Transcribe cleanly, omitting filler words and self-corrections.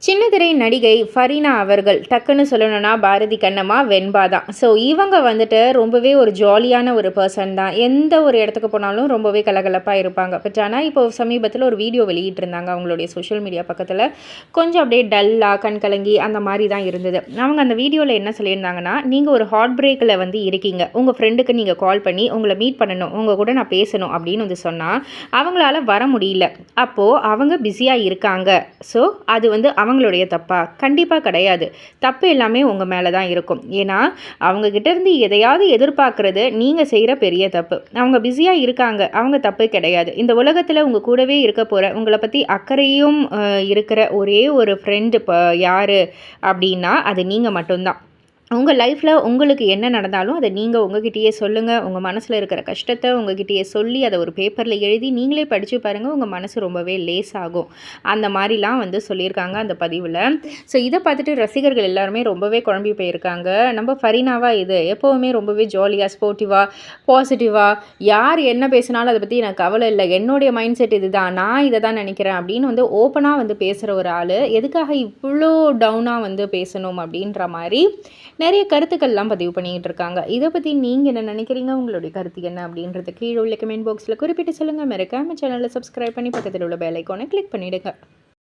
சின்னத்திரை நடிகை ஃபரீனா அவர்கள் டக்குன்னு சொல்லணும்னா பாரதி கண்ணம்மா வெண்பா தான். ஸோ இவங்க வந்துட்டு ரொம்பவே ஒரு ஜாலியான ஒரு பர்சன் தான். எந்த ஒரு இடத்துக்கு போனாலும் ரொம்பவே கலகலப்பாக இருப்பாங்க. பட் ஆனால் இப்போ சமீபத்தில் ஒரு வீடியோ வெளியிட்டிருந்தாங்க அவங்களுடைய சோஷியல் மீடியா பக்கத்தில். கொஞ்சம் அப்படியே டல்லாக கண் கலங்கி அந்த மாதிரி தான் இருந்தது. அவங்க அந்த வீடியோவில் என்ன சொல்லியிருந்தாங்கன்னா, நீங்கள் ஒரு ஹார்ட் பிரேக்கில் வந்து இருக்கீங்க, உங்கள் ஃப்ரெண்டுக்கு நீங்கள் கால் பண்ணி உங்களை மீட் பண்ணணும், உங்கள் கூட நான் பேசணும் அப்படின்னு வந்து சொன்னால் அவங்களால வர முடியல. அப்போது அவங்க பிஸியாக இருக்காங்க. ஸோ அது வந்து அவங்களுடைய தப்பா? கண்டிப்பாக கிடையாது. தப்பு எல்லாமே உங்கள் மேலே தான் இருக்கும். ஏன்னா அவங்கக்கிட்டேருந்து எதையாவது எதிர்பார்க்குறது நீங்கள் செய்கிற பெரிய தப்பு. அவங்க பிஸியாக இருக்காங்க, அவங்க தப்பு கிடையாது. இந்த உலகத்தில் உங்கள் கூடவே இருக்க போகிற, உங்களை பற்றி அக்கறையும் இருக்கிற ஒரே ஒரு ஃப்ரெண்டு இப்போ யார் அப்படின்னா அது நீங்கள் மட்டும்தான். உங்கள் லைஃப்பில் உங்களுக்கு என்ன நடந்தாலும் அதை நீங்கள் உங்ககிட்டயே சொல்லுங்கள். உங்கள் மனசில் இருக்கிற கஷ்டத்தை உங்ககிட்டயே சொல்லி அதை ஒரு பேப்பரில் எழுதி நீங்களே படித்து பாருங்கள். உங்கள் மனசு ரொம்பவே லேசாகும். அந்த மாதிரிலாம் வந்து சொல்லியிருக்காங்க அந்த பதிவில். ஸோ இதை பார்த்துட்டு ரசிகர்கள் எல்லாருமே ரொம்பவே குழம்பி போயிருக்காங்க. நம்ம ஃபரீனாவா இது எப்போவுமே ரொம்பவே ஜாலியாக ஸ்போர்ட்டிவாக பாசிட்டிவாக யார் என்ன பேசினாலும் அதை பற்றி எனக்கு கவலை இல்லை, என்னுடைய மைண்ட் செட் இது தான், நான் இதை தான் நினைக்கிறேன் அப்படின்னு வந்து ஓப்பனாக வந்து பேசுகிற ஒரு ஆள் எதுக்காக இவ்வளோ டவுனாக வந்து பேசணும் அப்படின்ற மாதிரி நிறைய கருத்துக்கள்லாம் பதிவு பண்ணிக்கிட்டு இருக்காங்க. இதை பற்றி நீங்கள் என்ன நினைக்கிறீங்க? உங்களுடைய கருத்து என்ன அப்படின்றது கீழே உள்ள கமெண்ட் பாக்ஸில் குறிப்பிட்டு சொல்லுங்கள். மறக்காம சேனலை சப்ஸ்கிரைப் பண்ணி பக்கத்தில் உள்ள பெல் ஐக்கானை கிளிக் பண்ணிவிடுங்க.